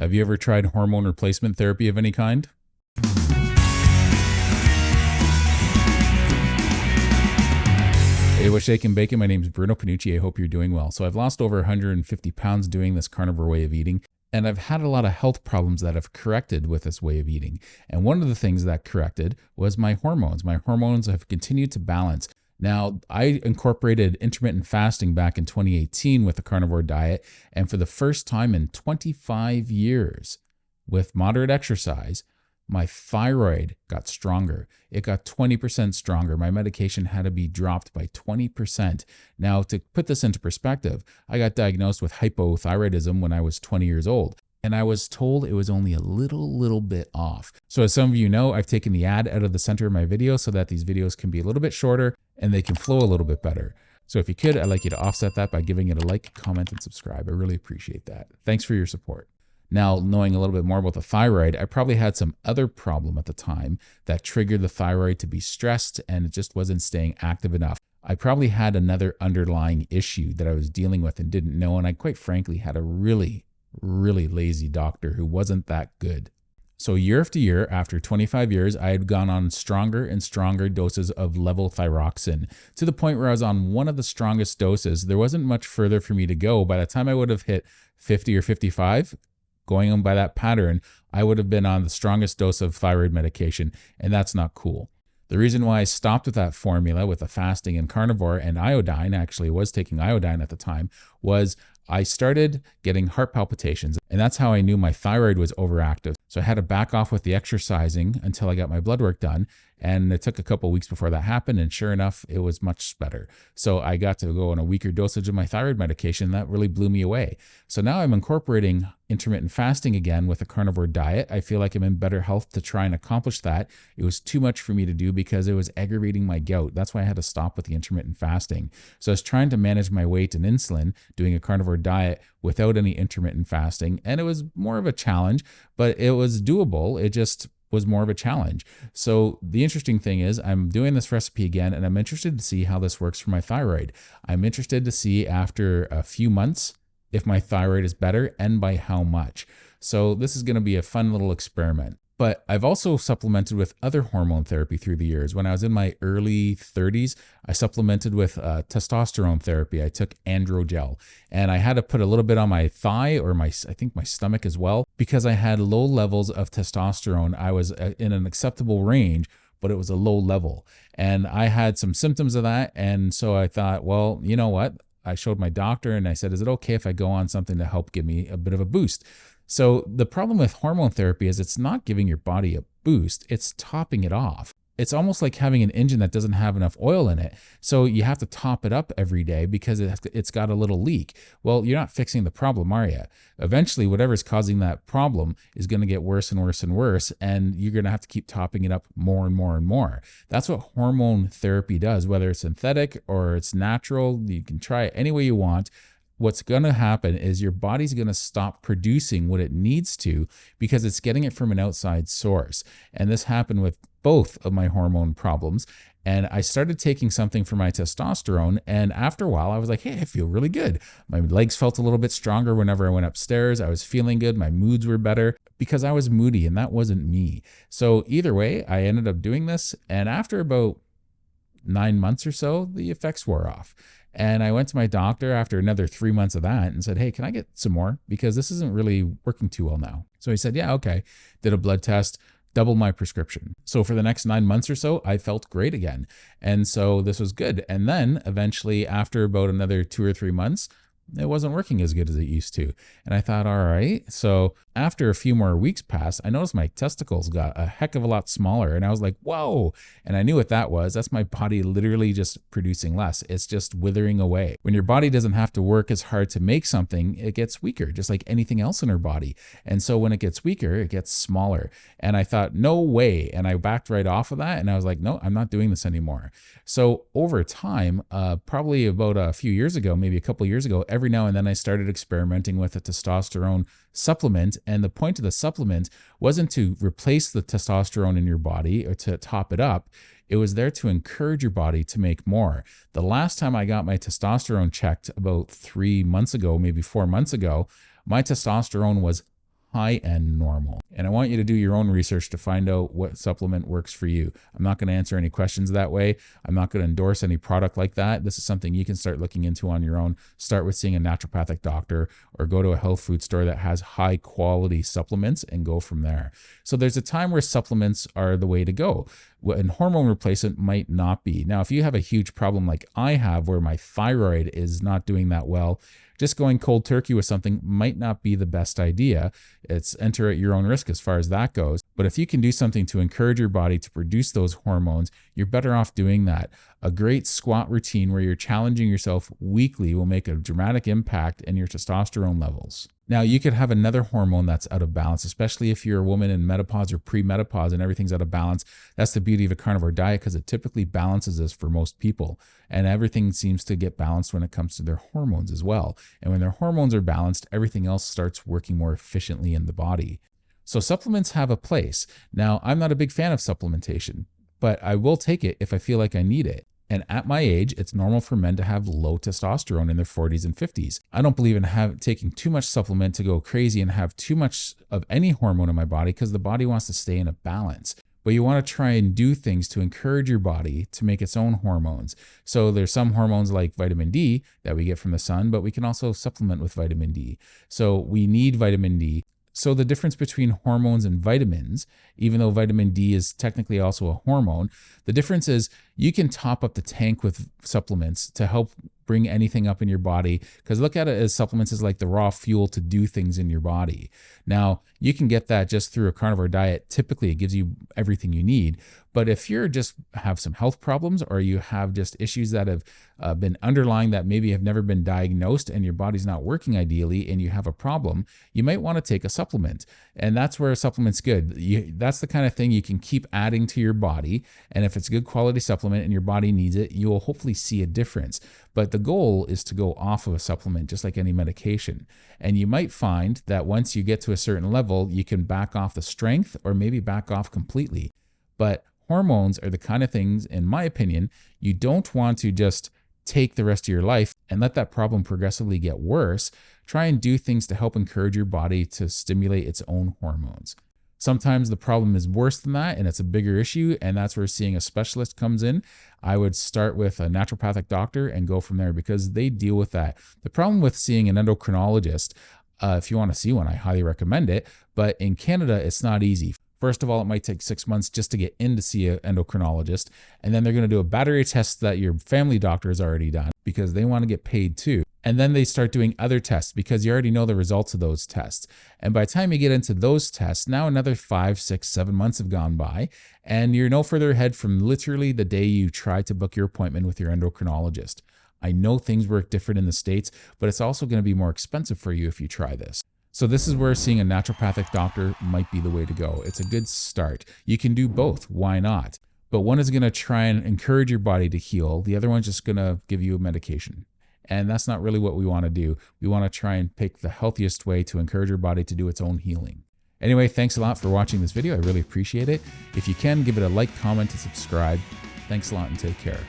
Have you ever tried hormone replacement therapy of any kind? Hey, what's shaking bacon? My name is Bruno Panucci. I hope you're doing well. So I've lost over 150 pounds doing this carnivore way of eating, and I've had a lot of health problems that have corrected with this way of eating. And one of the things that corrected was my hormones. My hormones have continued to balance. Now, I incorporated intermittent fasting back in 2018 with the carnivore diet, and for the first time in 25 years, with moderate exercise, my thyroid got stronger. It got 20% stronger. My medication had to be dropped by 20%. Now, to put this into perspective, I got diagnosed with hypothyroidism when I was 20 years old, and I was told it was only a little bit off. So as some of you know, I've taken the ad out of the center of my video so that these videos can be a little bit shorter and they can flow a little bit better. So if you could, I'd like you to offset that by giving it a like, comment, and subscribe. I really appreciate that. Thanks for your support. Now, knowing a little bit more about the thyroid, I probably had some other problem at the time that triggered the thyroid to be stressed and it just wasn't staying active enough. I probably had another underlying issue that I was dealing with and didn't know, and I quite frankly had a really lazy doctor who wasn't that good. So year after year, after 25 years, I had gone on stronger and stronger doses of levothyroxine to the point where I was on one of the strongest doses. There wasn't much further for me to go. By the time I would have hit 50 or 55, going on by that pattern, I would have been on the strongest dose of thyroid medication, and that's not cool. The reason why I stopped with that formula with the fasting and carnivore and iodine, actually was taking iodine at the time, was I started getting heart palpitations, and that's how I knew my thyroid was overactive. So I had to back off with the exercising until I got my blood work done, and it took a couple of weeks before that happened, and sure enough, it was much better. So I got to go on a weaker dosage of my thyroid medication. That really blew me away. So now I'm incorporating intermittent fasting again with a carnivore diet. I feel like I'm in better health to try and accomplish that. It was too much for me to do because it was aggravating my gout. That's why I had to stop with the intermittent fasting. So I was trying to manage my weight and insulin, doing a carnivore diet without any intermittent fasting. And it was more of a challenge, but it was doable. It just was more of a challenge. So the interesting thing is I'm doing this recipe again, and I'm interested to see how this works for my thyroid. I'm interested to see after a few months if my thyroid is better and by how much. So this is going to be a fun little experiment. But I've also supplemented with other hormone therapy through the years. When I was in my early 30s, I supplemented with testosterone therapy. I took androgel, and I had to put a little bit on my thigh or I think my stomach as well, because I had low levels of testosterone. I was in an acceptable range, but it was a low level. And I had some symptoms of that. And so I thought, well, you know what? I showed my doctor and I said, is it okay if I go on something to help give me a bit of a boost? So the problem with hormone therapy is it's not giving your body a boost, it's topping it off. It's almost like having an engine that doesn't have enough oil in it. So you have to top it up every day because it's got a little leak. Well, you're not fixing the problem, are you? Eventually, whatever's causing that problem is going to get worse and worse and worse, and you're going to have to keep topping it up more and more and more. That's what hormone therapy does, whether it's synthetic or it's natural. You can try it any way you want. What's going to happen is your body's going to stop producing what it needs to because it's getting it from an outside source. And this happened with both of my hormone problems. And I started taking something for my testosterone. And after a while, I was like, hey, I feel really good. My legs felt a little bit stronger whenever I went upstairs. I was feeling good. My moods were better because I was moody, and that wasn't me. So either way, I ended up doing this. And after about 9 months or so, the effects wore off. And I went to my doctor after another 3 months of that and said, hey, can I get some more? Because this isn't really working too well now. So he said, yeah, okay. Did a blood test, doubled my prescription. So for the next 9 months or so, I felt great again. And so this was good. And then eventually, after about another 2 or 3 months, it wasn't working as good as it used to. And I thought, all right. So after a few more weeks passed, I noticed my testicles got a heck of a lot smaller. And I was like, whoa. And I knew what that was. That's my body literally just producing less. It's just withering away. When your body doesn't have to work as hard to make something, it gets weaker, just like anything else in our body. And so when it gets weaker, it gets smaller. And I thought, no way. And I backed right off of that. And I was like, no, I'm not doing this anymore. So over time, probably about a few years ago, maybe a couple of years ago, every now and then I started experimenting with a testosterone supplement. And the point of the supplement wasn't to replace the testosterone in your body or to top it up. It was there to encourage your body to make more. The last time I got my testosterone checked about 3 months ago, maybe 4 months ago, my testosterone was high-end normal. And I want you to do your own research to find out what supplement works for you. I'm not going to answer any questions that way. I'm not going to endorse any product like that. This is something you can start looking into on your own. Start with seeing a naturopathic doctor or go to a health food store that has high quality supplements and go from there. So there's a time where supplements are the way to go, and hormone replacement might not be. Now, if you have a huge problem like I have where my thyroid is not doing that well, just going cold turkey with something might not be the best idea. It's enter at your own risk as far as that goes. But if you can do something to encourage your body to produce those hormones, you're better off doing that. A great squat routine where you're challenging yourself weekly will make a dramatic impact in your testosterone levels. Now, you could have another hormone that's out of balance, especially if you're a woman in menopause or pre-menopause and everything's out of balance. That's the beauty of a carnivore diet, because it typically balances this for most people. And everything seems to get balanced when it comes to their hormones as well. And when their hormones are balanced, everything else starts working more efficiently in the body. So supplements have a place. Now, I'm not a big fan of supplementation, but I will take it if I feel like I need it. And at my age, it's normal for men to have low testosterone in their 40s and 50s. I don't believe in taking too much supplement to go crazy and have too much of any hormone in my body, because the body wants to stay in a balance. But you want to try and do things to encourage your body to make its own hormones. So there's some hormones like vitamin D that we get from the sun, but we can also supplement with vitamin D. So we need vitamin D. So the difference between hormones and vitamins, even though vitamin D is technically also a hormone, the difference is you can top up the tank with supplements to help bring anything up in your body, because look at it as supplements as like the raw fuel to do things in your body. Now, you can get that just through a carnivore diet. Typically, it gives you everything you need. But if you're just have some health problems, or you have just issues that have been underlying that maybe have never been diagnosed, and your body's not working ideally and you have a problem, you might want to take a supplement. And that's where a supplement's good. That's the kind of thing you can keep adding to your body. And if it's a good quality supplement and your body needs it, you will hopefully see a difference. But the goal is to go off of a supplement, just like any medication. And you might find that once you get to a certain level, you can back off the strength or maybe back off completely. But hormones are the kind of things, in my opinion, you don't want to just take the rest of your life and let that problem progressively get worse. Try and do things to help encourage your body to stimulate its own hormones. Sometimes the problem is worse than that and it's a bigger issue, and that's where seeing a specialist comes in. I would start with a naturopathic doctor and go from there, because they deal with that. The problem with seeing an endocrinologist, if you want to see one, I highly recommend it, but in Canada, it's not easy. First of all, it might take 6 months just to get in to see an endocrinologist, and then they're going to do a battery of tests that your family doctor has already done, because they want to get paid too. And then they start doing other tests because you already know the results of those tests. And by the time you get into those tests, now another 5, 6, 7 months have gone by, and you're no further ahead from literally the day you try to book your appointment with your endocrinologist. I know things work different in the States, but it's also going to be more expensive for you if you try this. So this is where seeing a naturopathic doctor might be the way to go. It's a good start. You can do both. Why not? But one is going to try and encourage your body to heal. The other one's just going to give you a medication. And that's not really what we want to do. We want to try and pick the healthiest way to encourage your body to do its own healing. Anyway, thanks a lot for watching this video. I really appreciate it. If you can, give it a like, comment, and subscribe. Thanks a lot and take care.